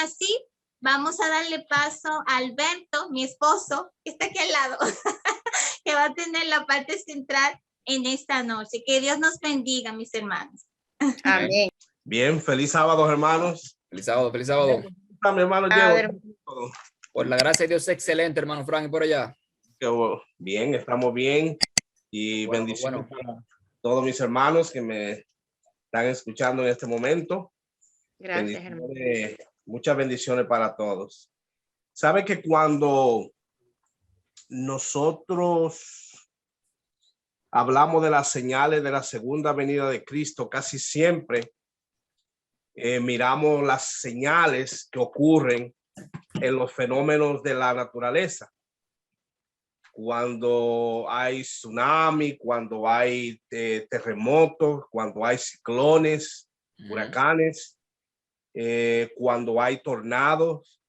ahora sí, vamos a darle paso a Alberto, mi esposo, que está aquí al lado, que va a tener la parte central en esta noche. Que Dios nos bendiga, mis hermanos. Amén. Bien, feliz sábado, hermanos. Feliz sábado, feliz sábado. Mi hermano Diego. Por la gracia de Dios, excelente, hermano Frank, y por allá. Bien, estamos bien. Y bueno, bendiciones para todos mis hermanos que me están escuchando en este momento. Gracias, hermano. Muchas bendiciones para todos. Sabe que cuando nosotros hablamos de las señales de la segunda venida de Cristo, casi siempre miramos las señales que ocurren en los fenómenos de la naturaleza. Cuando hay tsunami, cuando hay terremotos, cuando hay ciclones, huracanes, cuando hay tornados,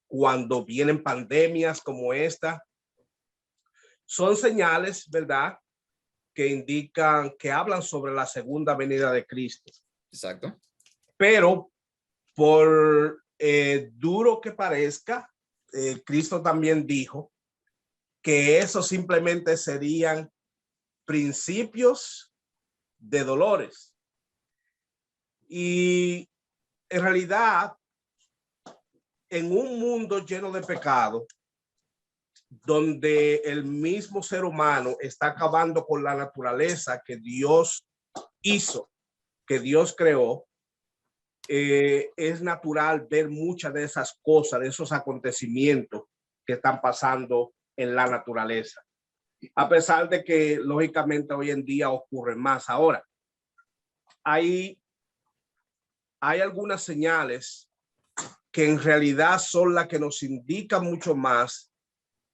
cuando vienen pandemias como esta, son señales, ¿verdad?, que indican, que hablan sobre la segunda venida de Cristo. Exacto. Pero por duro que parezca, Cristo también dijo que eso simplemente serían principios de dolores. Y en realidad, en un mundo lleno de pecado, donde el mismo ser humano está acabando con la naturaleza que Dios hizo, que Dios creó, es natural ver muchas de esas cosas, de esos acontecimientos que están pasando en la naturaleza. A pesar de que, lógicamente, hoy en día ocurren más. Ahora, hay algunas señales que en realidad son las que nos indican mucho más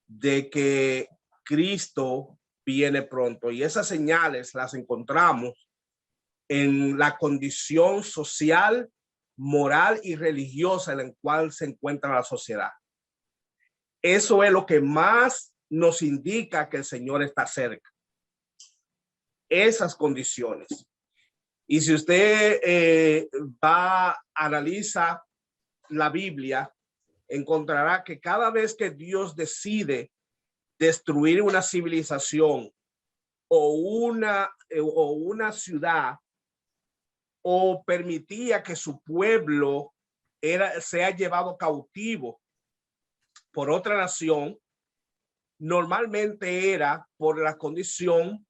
de que Cristo viene pronto. Y esas señales las encontramos en la condición social, moral y religiosa en la cual se encuentra la sociedad. Eso es lo que más nos indica que el Señor está cerca. Esas condiciones. Y si usted analiza la Biblia, encontrará que cada vez que Dios decide destruir una civilización o una ciudad, o permitía que su pueblo sea llevado cautivo por otra nación, normalmente era por la condición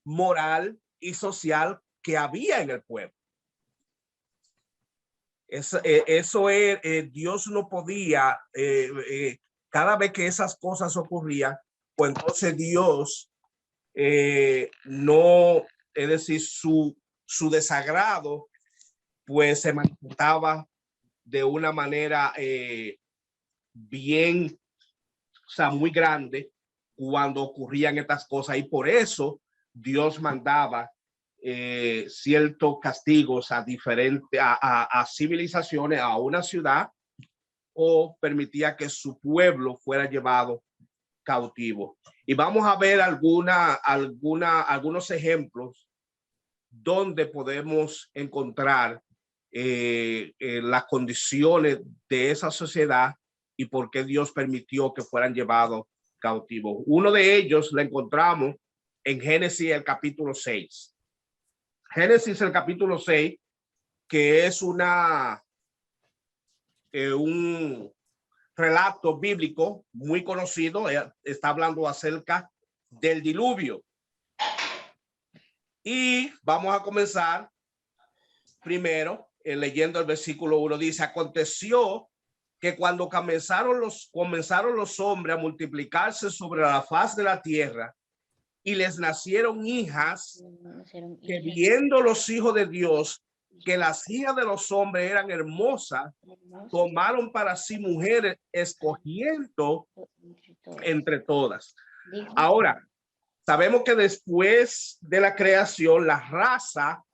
moral y social que había en el pueblo. Eso es, Dios no podía, cada vez que esas cosas ocurrían, pues entonces Dios no, es decir, su desagrado, pues se manifestaba de una manera bien, o sea, muy grande cuando ocurrían estas cosas, y por eso Dios mandaba ciertos castigos a diferentes a civilizaciones, a una ciudad, o permitía que su pueblo fuera llevado cautivo. Y vamos a ver algunos ejemplos donde podemos encontrar las condiciones de esa sociedad y por qué Dios permitió que fueran llevados cautivos. Uno de ellos lo encontramos en Génesis, el capítulo 6. Génesis, el capítulo 6, que es un relato bíblico muy conocido. Está hablando acerca del diluvio. Y vamos a comenzar primero leyendo el versículo 1. Dice: aconteció que cuando comenzaron los hombres a multiplicarse sobre la faz de la tierra, y les nacieron hijas, que viendo los hijos de Dios que las hijas de los hombres eran hermosas, tomaron para sí mujeres, escogiendo entre todas. Ahora, sabemos que después de la creación, la raza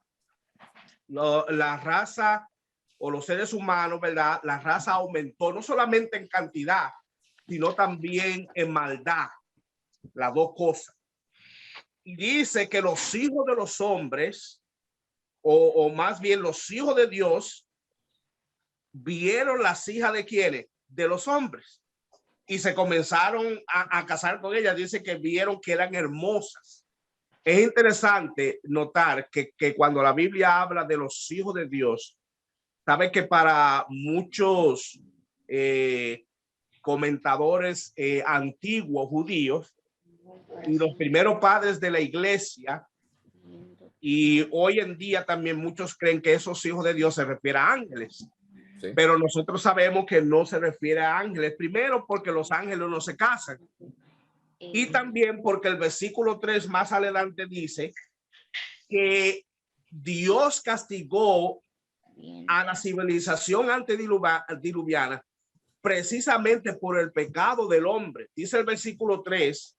o los seres humanos, ¿verdad? La raza aumentó no solamente en cantidad, sino también en maldad, las dos cosas. Y dice que los hijos de los hombres, o más bien los hijos de Dios, vieron las hijas de quienes, de los hombres, y se comenzaron a casar con ellas. Dice que vieron que eran hermosas. Es interesante notar que cuando la Biblia habla de los hijos de Dios, sabe que para muchos comentadores antiguos judíos y los primeros padres de la iglesia, y hoy en día también muchos creen que esos hijos de Dios se refiere a ángeles. Sí. Pero nosotros sabemos que no se refiere a ángeles, primero porque los ángeles no se casan, y también porque el versículo 3 más adelante dice que Dios castigó a la civilización antediluviana precisamente por el pecado del hombre. Dice el versículo 3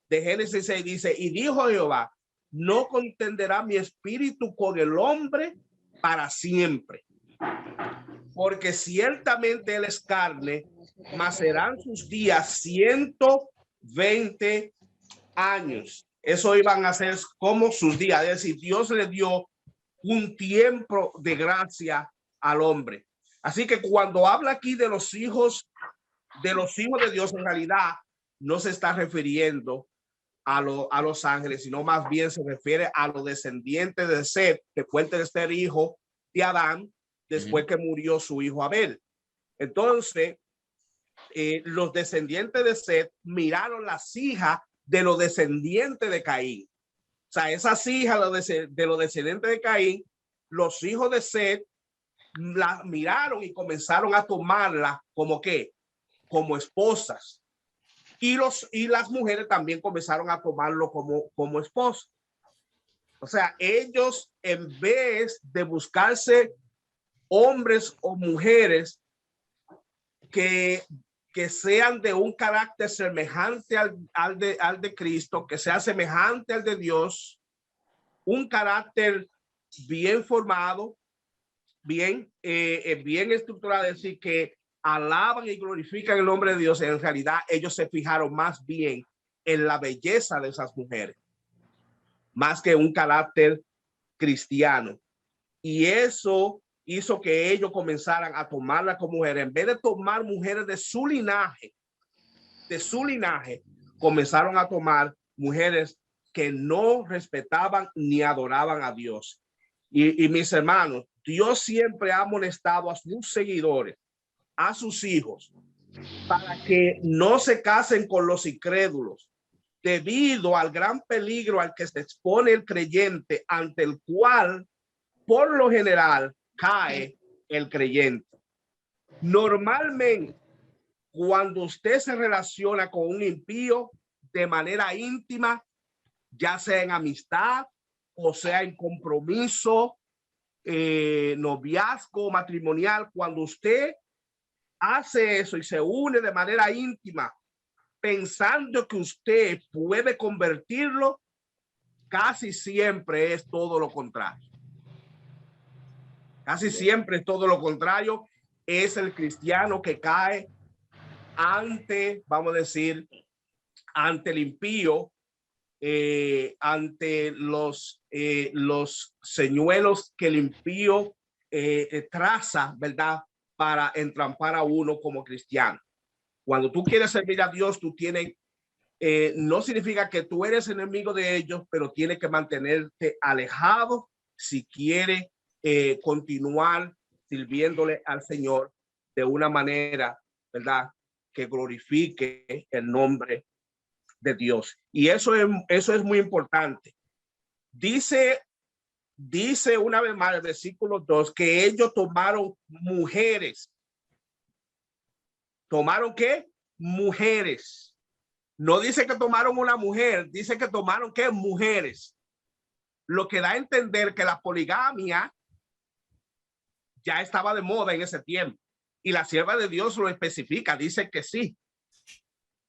de Génesis 6, dice, y dijo Jehová, no contenderá mi espíritu con el hombre para siempre, porque ciertamente él es carne, mas serán sus días 120 años. Eso iban a ser como sus días, es decir, Dios le dio un tiempo de gracia al hombre. Así que cuando habla aquí de los hijos de Dios, en realidad no se está refiriendo a los ángeles, sino más bien se refiere a los descendientes de Set, que fue el tercer hijo de Adán después que murió su hijo Abel. Entonces, los descendientes de Set miraron las hijas de los descendientes de Caín. O sea, esas hijas de los descendientes de Caín, los hijos de Set las miraron y comenzaron a tomarlas como ¿qué? Como esposas. Y las mujeres también comenzaron a tomarlo como esposo. O sea, ellos, en vez de buscarse hombres o mujeres que sean de un carácter semejante al de Cristo, que sea semejante al de Dios, un carácter bien formado, bien estructurado, es decir, que alaban y glorifican el nombre de Dios. En realidad ellos se fijaron más bien en la belleza de esas mujeres, más que un carácter cristiano. Y eso hizo que ellos comenzaran a tomarla como mujeres. En vez de tomar mujeres de su linaje, comenzaron a tomar mujeres que no respetaban ni adoraban a Dios. Y mis hermanos, Dios siempre ha amonestado a sus seguidores, a sus hijos, para que no se casen con los incrédulos, debido al gran peligro al que se expone el creyente, ante el cual por lo general cae el creyente. Normalmente, cuando usted se relaciona con un impío de manera íntima, ya sea en amistad o sea en compromiso, noviazgo, matrimonial, cuando usted hace eso y se une de manera íntima, pensando que usted puede convertirlo, casi siempre es todo lo contrario. Casi siempre es todo lo contrario. Es el cristiano que cae ante, vamos a decir, ante el impío, ante los señuelos que el impío traza, ¿verdad? Para entrampar a uno como cristiano. Cuando tú quieres servir a Dios, tú tienes, no significa que tú eres enemigo de ellos, pero tienes que mantenerte alejado si quieres continuar sirviéndole al Señor de una manera, ¿verdad?, que glorifique el nombre de Dios. Y eso es muy importante. Dice una vez más el versículo 2 que ellos tomaron mujeres. ¿Tomaron qué? Mujeres. No dice que tomaron una mujer, dice que tomaron ¿qué? Mujeres. Lo que da a entender que la poligamia ya estaba de moda en ese tiempo. Y la sierva de Dios lo especifica, dice que sí.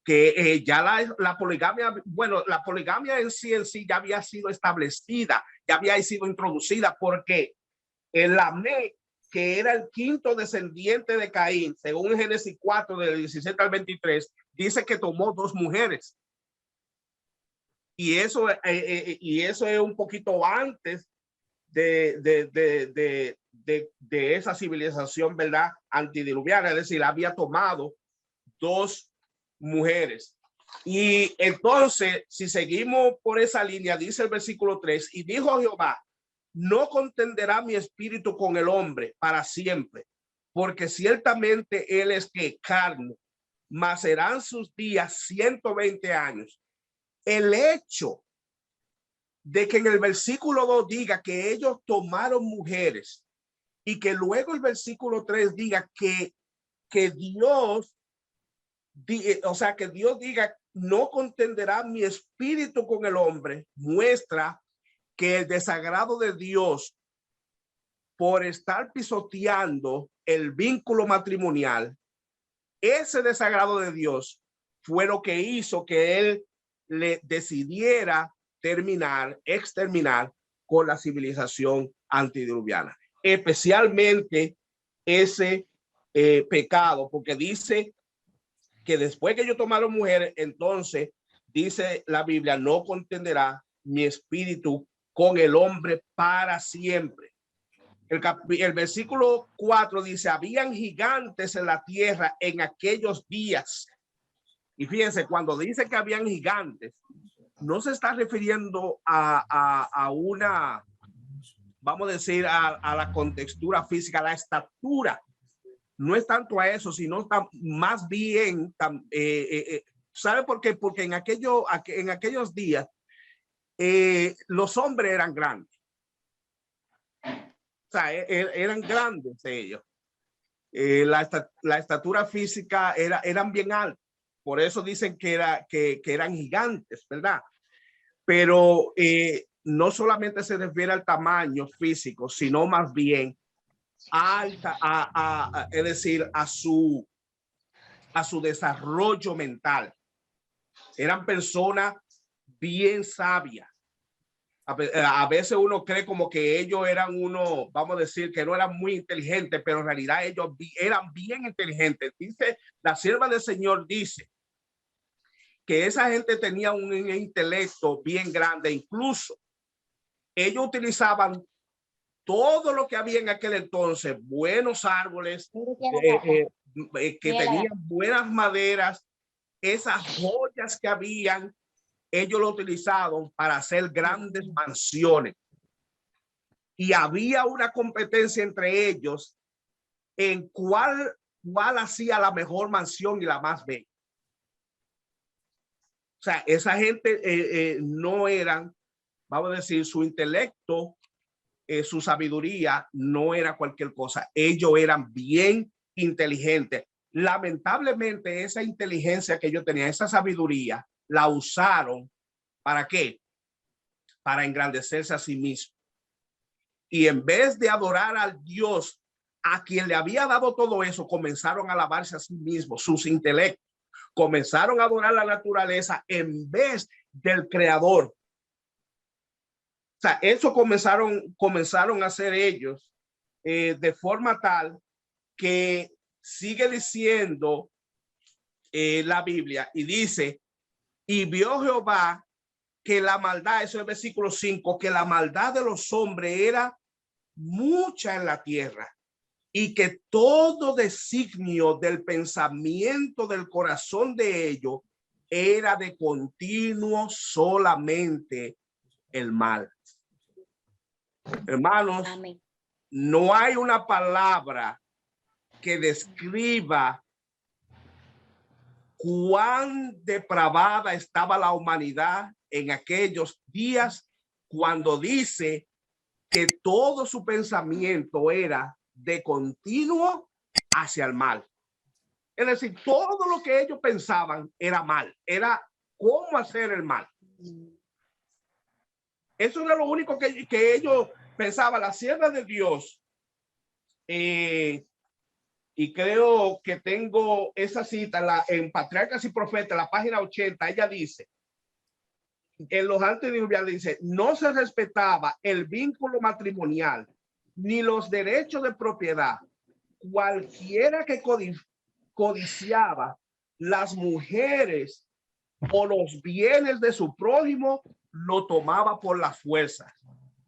Que ya la poligamia, bueno, la poligamia en sí ya había sido establecida, ya había sido introducida, porque el Lamec, que era el quinto descendiente de Caín, según Génesis 4, del 17 al 23, dice que tomó 2 mujeres. Y eso es un poquito antes de de esa civilización, ¿verdad? Antidiluviana, es decir, había tomado 2 mujeres. Y entonces, si seguimos por esa línea, dice el versículo 3, y dijo Jehová, no contenderá mi espíritu con el hombre para siempre, porque ciertamente él es que carne, mas serán sus días 120 años. El hecho de que en el versículo 2 diga que ellos tomaron mujeres y que luego el versículo 3 diga que Dios, o sea, que Dios diga, no contenderá mi espíritu con el hombre, muestra que el desagrado de Dios por estar pisoteando el vínculo matrimonial, ese desagrado de Dios fue lo que hizo que él le decidiera exterminar con la civilización antediluviana, especialmente ese pecado, porque dice que después que ellos tomaron mujeres, entonces dice la Biblia, no contenderá mi espíritu con el hombre para siempre. El versículo 4 dice, habían gigantes en la tierra en aquellos días. Y fíjense, cuando dice que habían gigantes, no se está refiriendo a una, vamos a decir, a la contextura física, a la estatura. No es tanto a eso, sino más bien, ¿sabe por qué? Porque en aquellos días los hombres eran grandes. O sea, eran grandes ellos. La estatura física eran bien altos. Por eso dicen que eran gigantes, ¿verdad? Pero no solamente se refiere al tamaño físico, sino más bien es decir, a su desarrollo mental. Eran personas bien sabias. A veces uno cree como que ellos eran vamos a decir que no eran muy inteligentes, pero en realidad ellos eran bien inteligentes. Dice, la sierva del Señor dice que esa gente tenía un intelecto bien grande. Incluso ellos utilizaban todo lo que había en aquel entonces, buenos árboles, que tenían buenas maderas, esas joyas que habían, ellos lo utilizaron para hacer grandes mansiones. Y había una competencia entre ellos en cuál hacía la mejor mansión y la más bella. O sea, esa gente no eran, vamos a decir, su intelecto, su sabiduría no era cualquier cosa. Ellos eran bien inteligentes. Lamentablemente, esa inteligencia que ellos tenían, esa sabiduría, la usaron ¿para qué? Para engrandecerse a sí mismos. Y en vez de adorar al Dios a quien le había dado todo eso, comenzaron a alabarse a sí mismos, sus intelectos. Comenzaron a adorar la naturaleza en vez del creador. O sea, eso comenzaron a hacer ellos de forma tal que sigue diciendo la Biblia y dice, y vio Jehová que la maldad, eso es el versículo 5, que la maldad de los hombres era mucha en la tierra y que todo designio del pensamiento del corazón de ellos era de continuo solamente el mal. Hermanos, amén. No hay una palabra que describa cuán depravada estaba la humanidad en aquellos días cuando dice que todo su pensamiento era de continuo hacia el mal. Es decir, todo lo que ellos pensaban era mal, era cómo hacer el mal. Eso era lo único que ellos pensaban. La sierva de Dios, y creo que tengo esa cita en Patriarcas y Profetas, la página 80, ella dice, en los antediluvianos dice, no se respetaba el vínculo matrimonial ni los derechos de propiedad. Cualquiera que codiciaba las mujeres o los bienes de su prójimo lo tomaba por la fuerza.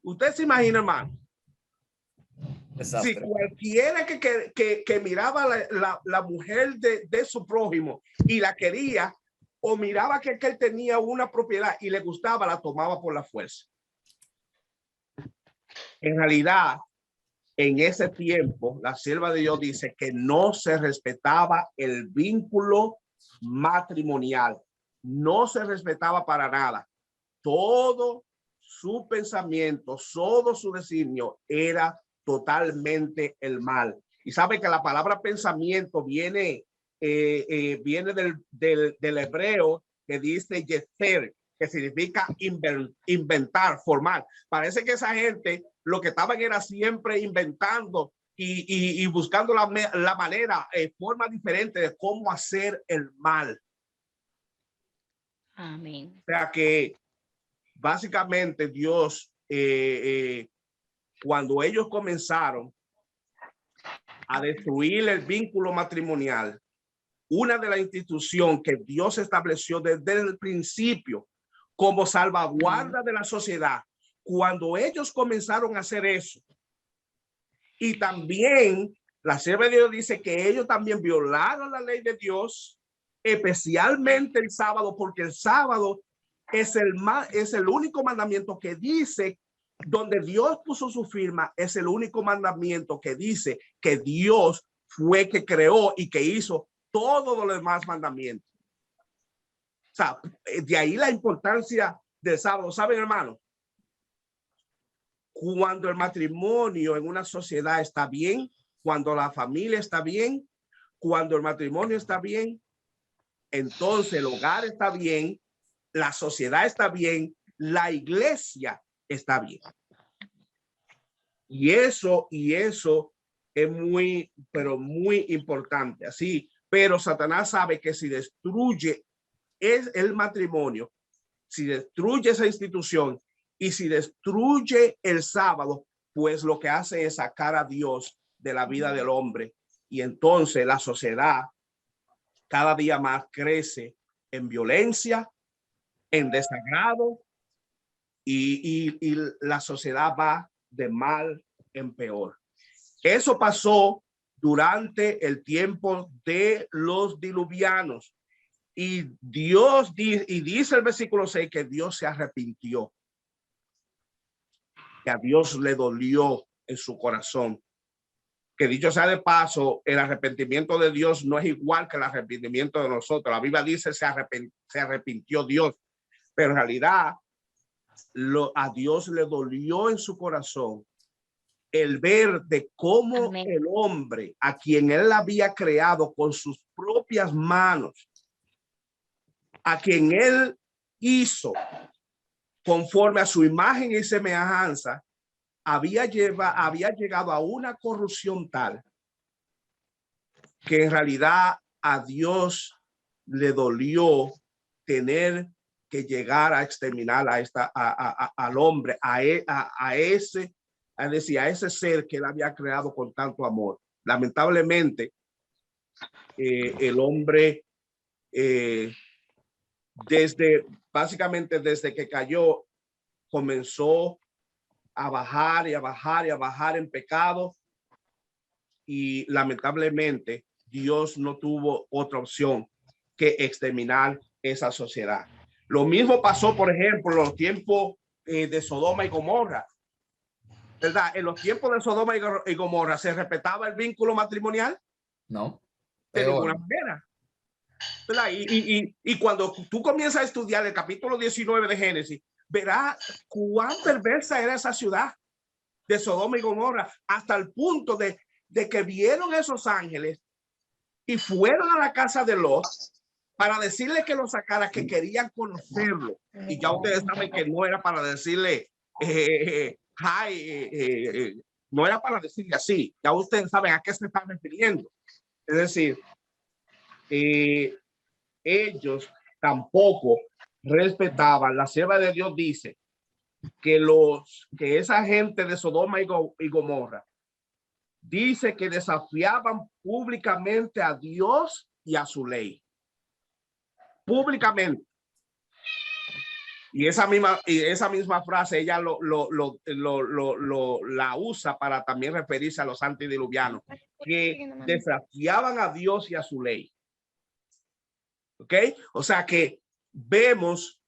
Usted se imagina, hermano, Si cualquiera que miraba la mujer de su prójimo y la quería, o miraba que él tenía una propiedad y le gustaba, la tomaba por la fuerza. En realidad, en ese tiempo, la sierva de Dios dice que no se respetaba el vínculo matrimonial. No se respetaba para nada. Todo su pensamiento, todo su designio era totalmente el mal. Y sabe que la palabra pensamiento viene del hebreo que dice yeter, que significa inventar, formar. Parece que esa gente lo que estaban era siempre inventando y buscando la manera, forma diferente de cómo hacer el mal. Amén. O sea que básicamente Dios, cuando ellos comenzaron a destruir el vínculo matrimonial, una de las instituciones que Dios estableció desde el principio como salvaguarda de la sociedad, cuando ellos comenzaron a hacer eso, y también la sierva de Dios dice que ellos también violaron la ley de Dios, especialmente el sábado, porque el sábado es el único mandamiento que dice, donde Dios puso su firma, es el único mandamiento que dice que Dios fue que creó y que hizo todos los demás mandamientos. O sea, de ahí la importancia del sábado. ¿Saben, hermano? Cuando el matrimonio en una sociedad está bien, cuando la familia está bien, cuando el matrimonio está bien, entonces el hogar está bien, la sociedad está bien, la iglesia está bien. Y eso es muy, pero muy importante. Así, pero Satanás sabe que si destruye el matrimonio, si destruye esa institución y si destruye el sábado, pues lo que hace es sacar a Dios de la vida del hombre. Y entonces la sociedad cada día más crece en violencia, en desagrado, y la sociedad va de mal en peor. Eso pasó durante el tiempo de los diluvianos. Y Dios dice el versículo 6 que Dios se arrepintió, que a Dios le dolió en su corazón. Que dicho sea de paso, el arrepentimiento de Dios no es igual que el arrepentimiento de nosotros. La Biblia dice se arrepintió Dios, pero en realidad a Dios le dolió en su corazón el ver de cómo Amén. el hombre a quien él había creado con sus propias manos, a quien él hizo conforme a su imagen y semejanza, había llegado a una corrupción tal que en realidad a Dios le dolió tener que llegar a exterminar al hombre, a ese ser que él había creado con tanto amor. Lamentablemente, el hombre, básicamente desde que cayó, comenzó a bajar y a bajar y a bajar en pecado, y lamentablemente Dios no tuvo otra opción que exterminar esa sociedad. Lo mismo pasó, por ejemplo, en los tiempos de Sodoma y Gomorra, ¿verdad? En los tiempos de Sodoma y Gomorra, ¿se respetaba el vínculo matrimonial? No. De ninguna manera. ¿Verdad? Y cuando tú comienzas a estudiar el capítulo 19 de Génesis, verás cuán perversa era esa ciudad de Sodoma y Gomorra, hasta el punto de que vieron esos ángeles y fueron a la casa de Lot para decirle que lo sacara, que querían conocerlo. Y ya ustedes saben que no era para decirle, no era para decirle así. Ya ustedes saben a qué se están refiriendo. Es decir, ellos tampoco respetaban. La sierva de Dios dice que esa gente de Sodoma y Gomorra dice que desafiaban públicamente a Dios y a su ley. Públicamente. Y esa misma frase ella la usa para también referirse a los antediluvianos que desafiaban a Dios y a su ley. ¿Ok? O sea que vemos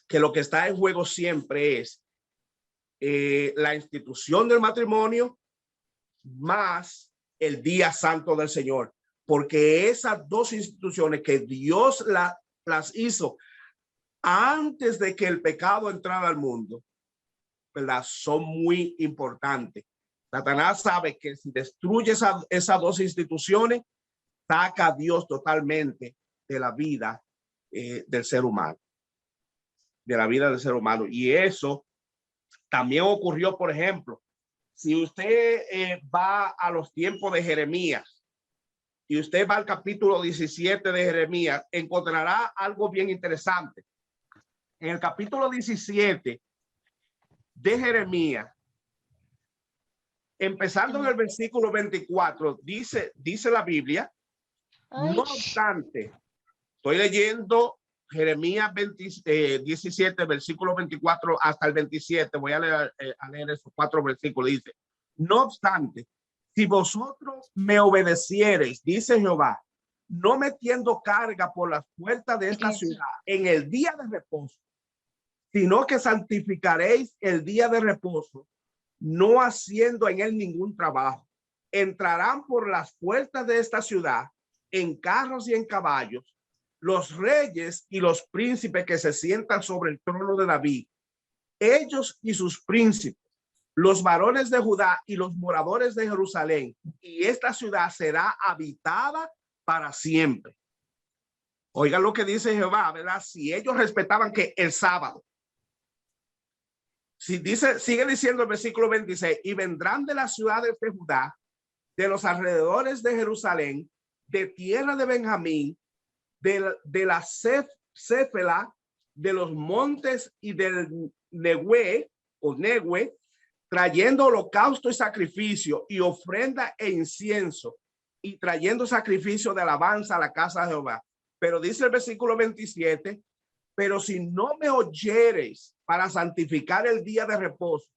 que lo que está en juego siempre es la institución del matrimonio más el día santo del Señor, porque esas dos instituciones que Dios las hizo antes de que el pecado entrara al mundo, ¿verdad? Son muy importantes. Satanás sabe que si destruye esas dos instituciones, saca a Dios totalmente de la vida del ser humano. De la vida del ser humano. Y eso también ocurrió, por ejemplo, si usted va a los tiempos de Jeremías y usted va al capítulo 17 de Jeremías, encontrará algo bien interesante. En el capítulo 17 de Jeremías, empezando en el versículo 24, dice la Biblia, no obstante, estoy leyendo Jeremías 17, versículo 24 hasta el 27, voy a leer esos 4 versículos, dice, no obstante, si vosotros me obedeciereis, dice Jehová, no metiendo carga por las puertas de esta ciudad en el día de reposo, sino que santificaréis el día de reposo, no haciendo en él ningún trabajo. Entrarán por las puertas de esta ciudad en carros y en caballos los reyes y los príncipes que se sientan sobre el trono de David, ellos y sus príncipes, los varones de Judá y los moradores de Jerusalén, y esta ciudad será habitada para siempre. Oigan lo que dice Jehová, ¿verdad? Si ellos respetaban que el sábado, si dice, sigue diciendo el versículo 26, y vendrán de las ciudades de Judá, de los alrededores de Jerusalén, de tierra de Benjamín, de la Céfela, de los montes y del Negüe, trayendo holocausto y sacrificio y ofrenda e incienso, y trayendo sacrificio de alabanza a la casa de Jehová. Pero dice el versículo 27, pero si no me oyereis para santificar el día de reposo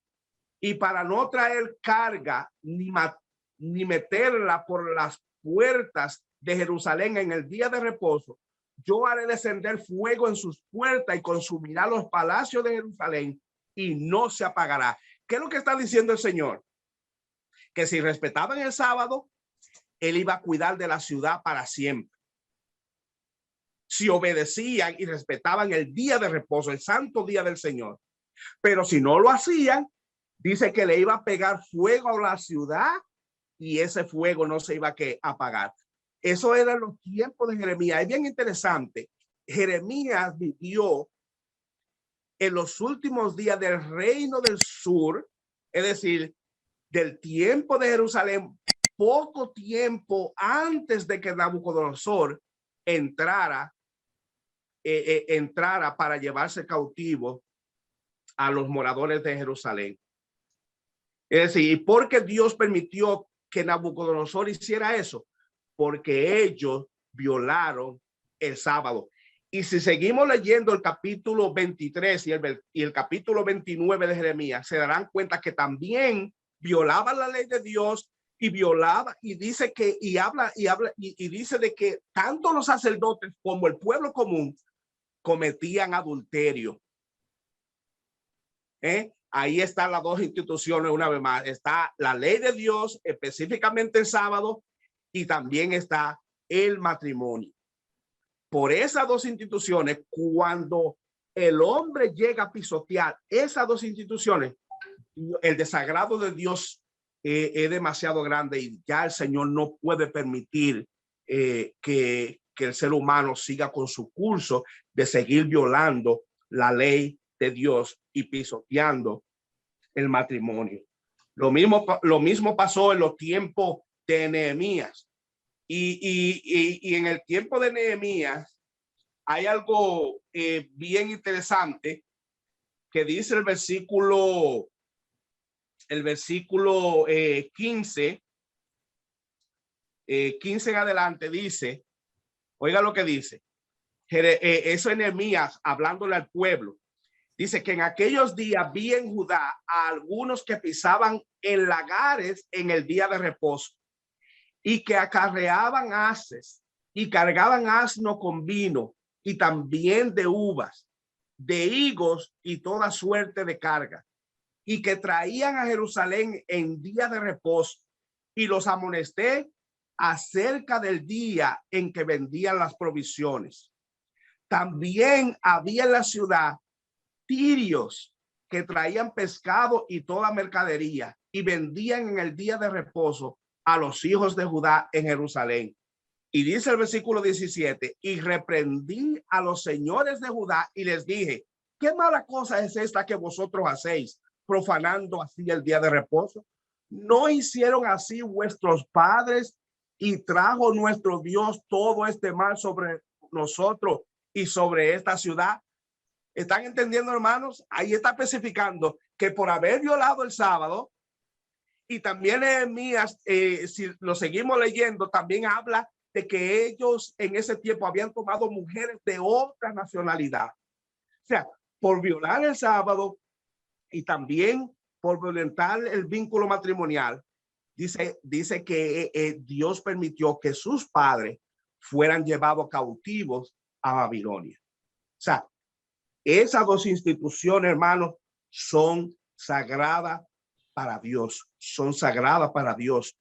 y para no traer carga ni meterla por las puertas de Jerusalén en el día de reposo, yo haré descender fuego en sus puertas y consumirá los palacios de Jerusalén y no se apagará. ¿Qué es lo que está diciendo el Señor? Que si respetaban el sábado, él iba a cuidar de la ciudad para siempre. Si obedecían y respetaban el día de reposo, el santo día del Señor. Pero si no lo hacían, dice que le iba a pegar fuego a la ciudad y ese fuego no se iba a apagar. Eso eran los tiempos de Jeremías. Es bien interesante. Jeremías vivió en los últimos días del reino del sur, es decir, del tiempo de Jerusalén, poco tiempo antes de que Nabucodonosor entrara para llevarse cautivo a los moradores de Jerusalén. Es decir, ¿y por qué Dios permitió que Nabucodonosor hiciera eso? Porque ellos violaron el sábado. Y si seguimos leyendo el capítulo 23 y el capítulo 29 de Jeremías, se darán cuenta que también violaban la ley de Dios y dice que y dice de que tanto los sacerdotes como el pueblo común cometían adulterio. Ahí están las dos instituciones una vez más. Está la ley de Dios, específicamente el sábado, y también está el matrimonio. Por esas dos instituciones, cuando el hombre llega a pisotear esas dos instituciones, el desagrado de Dios es demasiado grande y ya el Señor no puede permitir que el ser humano siga con su curso de seguir violando la ley de Dios y pisoteando el matrimonio. Lo mismo pasó en los tiempos de Nehemías. Y en el tiempo de Nehemías hay algo bien interesante que dice el versículo 15 en adelante, dice, oiga lo que dice, eso es Nehemías hablándole al pueblo. Dice que en aquellos días vi en Judá a algunos que pisaban en lagares en el día de reposo y que acarreaban haces y cargaban asno con vino y también de uvas, de higos y toda suerte de carga, y que traían a Jerusalén en día de reposo, y los amonesté acerca del día en que vendían las provisiones. También había en la ciudad tirios que traían pescado y toda mercadería y vendían en el día de reposo a los hijos de Judá en Jerusalén. Y dice el versículo 17, y reprendí a los señores de Judá y les dije, ¿qué mala cosa es esta que vosotros hacéis, profanando así el día de reposo? ¿No hicieron así vuestros padres y trajo nuestro Dios todo este mal sobre nosotros y sobre esta ciudad? ¿Están entendiendo, hermanos? Ahí está especificando que por haber violado el sábado, y también Nehemías, si lo seguimos leyendo, también habla de que ellos en ese tiempo habían tomado mujeres de otra nacionalidad. O sea, por violar el sábado y también por violentar el vínculo matrimonial, dice que Dios permitió que sus padres fueran llevados cautivos a Babilonia. O sea, esas dos instituciones, hermanos, son sagradas para Dios, son sagradas para Dios,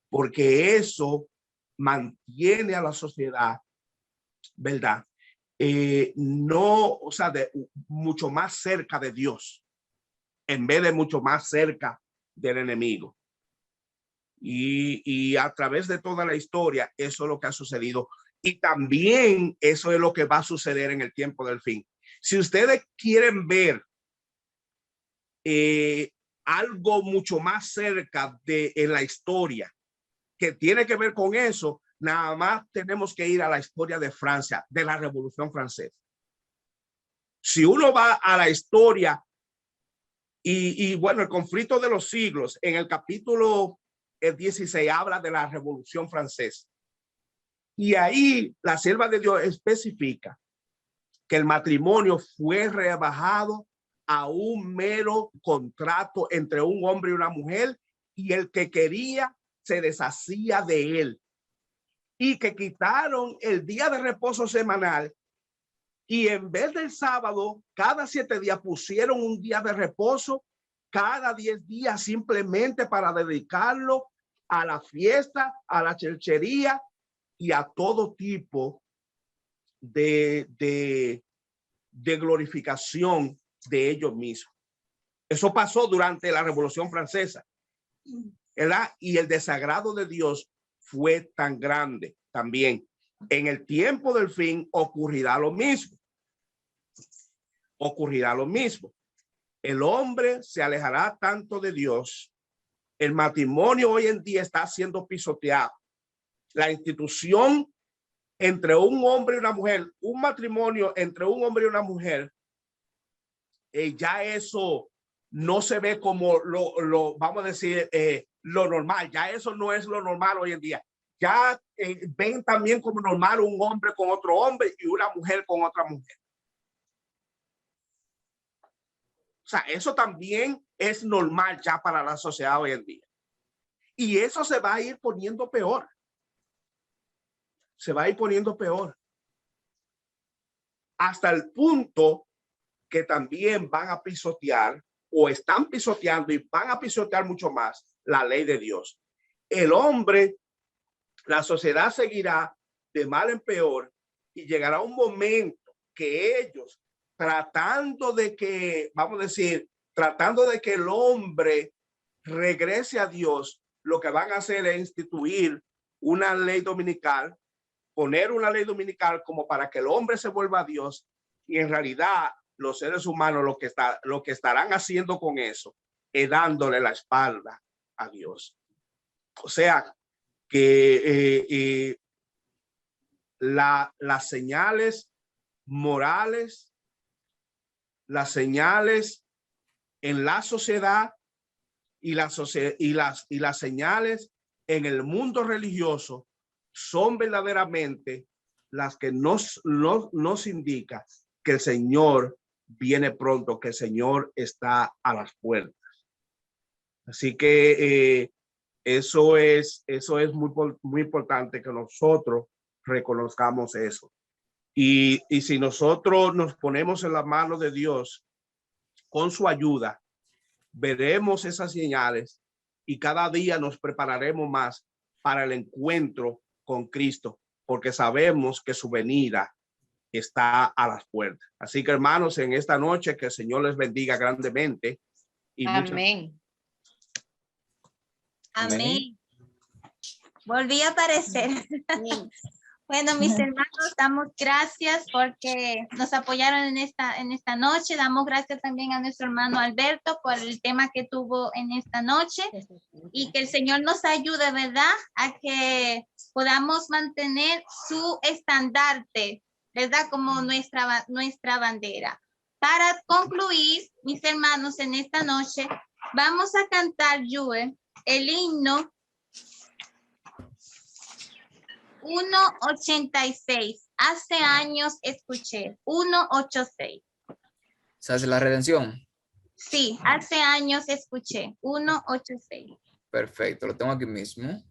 porque eso mantiene a la sociedad, ¿verdad? No, o sea, mucho más cerca de Dios, en vez de mucho más cerca del enemigo. Y a través de toda la historia, eso es lo que ha sucedido. Y también eso es lo que va a suceder en el tiempo del fin. Si ustedes quieren ver algo mucho más cerca en la historia que tiene que ver con eso, nada más tenemos que ir a la historia de Francia, de la Revolución Francesa. Si uno va a la historia y bueno, el conflicto de los siglos, en el capítulo 16 habla de la Revolución Francesa. Y ahí la sierva de Dios especifica que el matrimonio fue rebajado a un mero contrato entre un hombre y una mujer, y el que quería se deshacía de él, y que quitaron el día de reposo semanal, y en vez del sábado, cada 7 días pusieron un día de reposo cada 10 días, simplemente para dedicarlo a la fiesta, a la cherchería y a todo tipo de glorificación de ellos mismos. Eso pasó durante la Revolución Francesa, ¿verdad? Y el desagrado de Dios fue tan grande también. En el tiempo del fin ocurrirá lo mismo. Ocurrirá lo mismo. El hombre se alejará tanto de Dios. El matrimonio hoy en día está siendo pisoteado. La institución entre un hombre y una mujer, un matrimonio entre un hombre y una mujer, ya eso no se ve como vamos a decir, lo normal. Ya eso no es lo normal hoy en día. Ya ven también como normal un hombre con otro hombre y una mujer con otra mujer. O sea, eso también es normal ya para la sociedad hoy en día. Y eso se va a ir poniendo peor. Se va a ir poniendo peor. Hasta el punto que también van a pisotear o están pisoteando y van a pisotear mucho más la ley de Dios. El hombre, la sociedad seguirá de mal en peor y llegará un momento que ellos, tratando de que, vamos a decir, tratando de que el hombre regrese a Dios, lo que van a hacer es instituir una ley dominical, poner una ley dominical como para que el hombre se vuelva a Dios, y en realidad los seres humanos lo que estarán haciendo con eso es dándole la espalda a Dios. O sea que las señales morales, las señales en la sociedad y las señales en el mundo religioso son verdaderamente las que nos indica que el Señor viene pronto, que el Señor está a las puertas. Así que eso es muy importante que nosotros reconozcamos eso. Y si nosotros nos ponemos en la mano de Dios, con su ayuda, veremos esas señales y cada día nos prepararemos más para el encuentro con Cristo, porque sabemos que su venida está a las puertas. Así que, hermanos, en esta noche que el Señor les bendiga grandemente. Y Amén. Amén. Volví a aparecer. Bueno, mis hermanos, damos gracias porque nos apoyaron en esta noche. Damos gracias también a nuestro hermano Alberto por el tema que tuvo en esta noche y que el Señor nos ayude, ¿verdad? A que podamos mantener su estandarte, ¿verdad? Como nuestra bandera. Para concluir, mis hermanos, en esta noche vamos a cantar, Yue, el himno 186. Hace años escuché. 186. ¿Se hace la redención? Sí, hace años escuché. 186. Perfecto, lo tengo aquí mismo.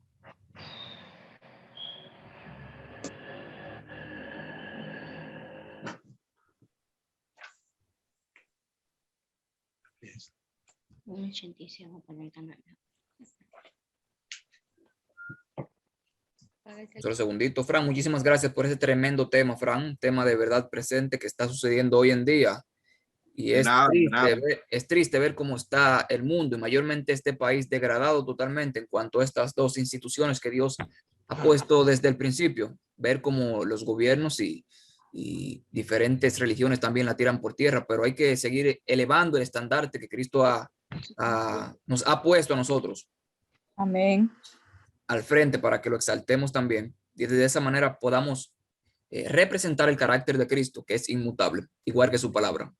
Solo segundito, Fran, muchísimas gracias por ese tremendo tema, Fran, un tema de verdad presente que está sucediendo hoy en día. Y es triste ver cómo está el mundo y mayormente este país degradado totalmente en cuanto a estas dos instituciones que Dios ha puesto desde el principio. Ver cómo los gobiernos y diferentes religiones también la tiran por tierra, pero hay que seguir elevando el estandarte que Cristo nos ha puesto a nosotros. Amén. Al frente para que lo exaltemos también y de esa manera podamos representar el carácter de Cristo, que es inmutable, igual que su palabra.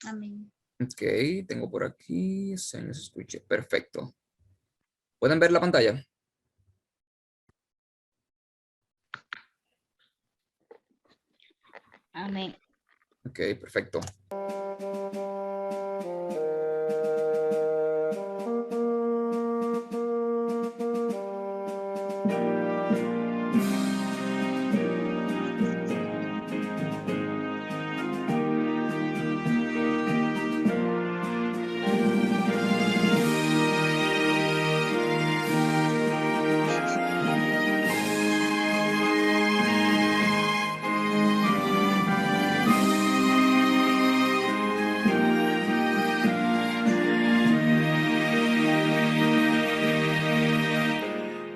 Amén. Ok, tengo por aquí, se nos escuche, perfecto. ¿Pueden ver la pantalla? Amén. Ok, perfecto.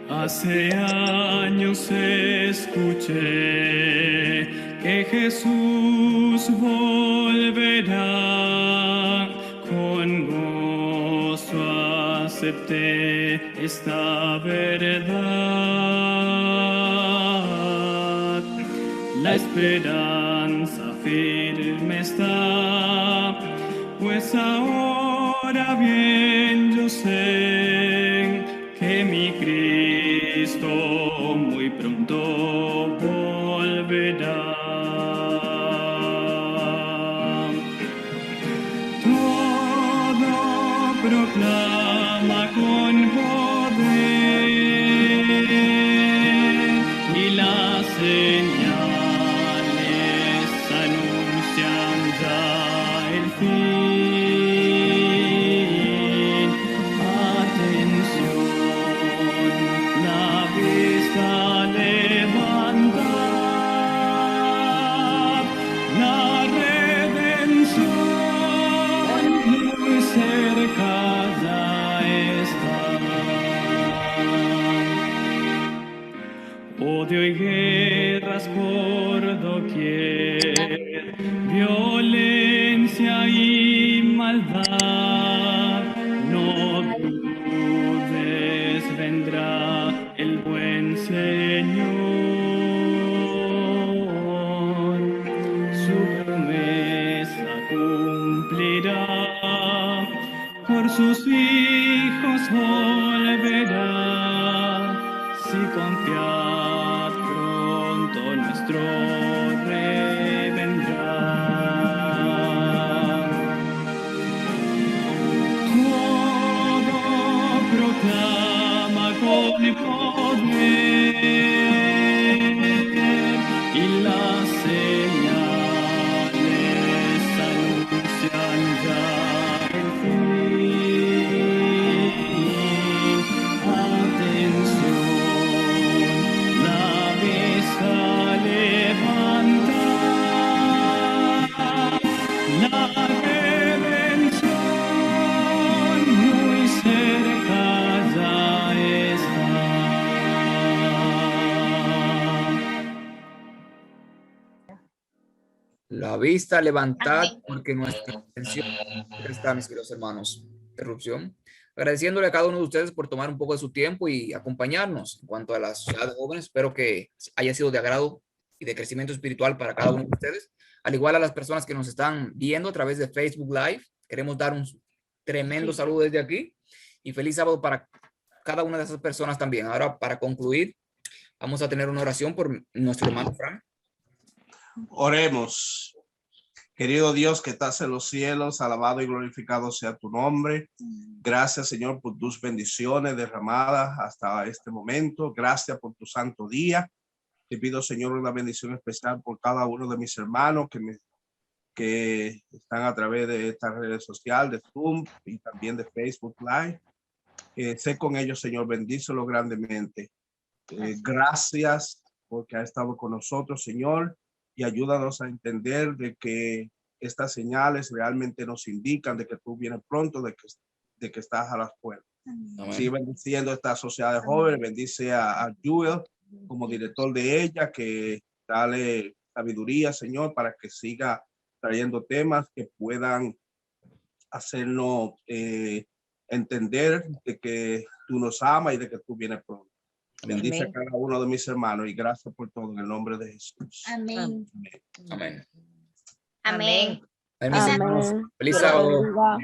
Hace años escuché que Jesús volverá, con gozo acepté esta verdad. La esperanza firme está, pues ahora bien yo sé que mi Cristo muy pronto volverá. Todo proclama con poder y las señales anuncian ya el fin. Atención, la vista levantad, la redención muy cerca ya está. Odio y guerras por doquier, violencia y maldad. No dudes, vendrá el buen Señor. Su promesa cumplirá, por sus hijos volverá. Si confiad, pronto nuestro Rey vendrá. vista levantad, Amén. porque nuestra atención está, mis queridos hermanos. Interrupción. Agradeciéndole a cada uno de ustedes por tomar un poco de su tiempo y acompañarnos en cuanto a la sociedad de jóvenes. Espero que haya sido de agrado y de crecimiento espiritual para cada uno de ustedes. Al igual a las personas que nos están viendo a través de Facebook Live, queremos dar un tremendo saludo desde aquí y feliz sábado para cada una de esas personas también. Ahora, para concluir, vamos a tener una oración por nuestro hermano Frank. Oremos. Querido Dios que estás en los cielos, alabado y glorificado sea tu nombre. Gracias, Señor, por tus bendiciones derramadas hasta este momento. Gracias por tu santo día. Te pido, Señor, una bendición especial por cada uno de mis hermanos que están a través de estas redes sociales, de Zoom y también de Facebook Live. Sé con ellos, Señor, bendícelo grandemente. Gracias porque ha estado con nosotros, Señor, y ayúdanos a entender de que estas señales realmente nos indican de que tú vienes pronto, de que estás a las puertas. Sigue bendiciendo esta sociedad de jóvenes, bendice a Joel como director de ella, que dale sabiduría, Señor, para que siga trayendo temas que puedan hacernos entender de que tú nos amas y de que tú vienes pronto. Bendice a cada uno de mis hermanos y gracias por todo en el nombre de Jesús. Amén. Amén. Amén. Mis hermanos, feliz sábado.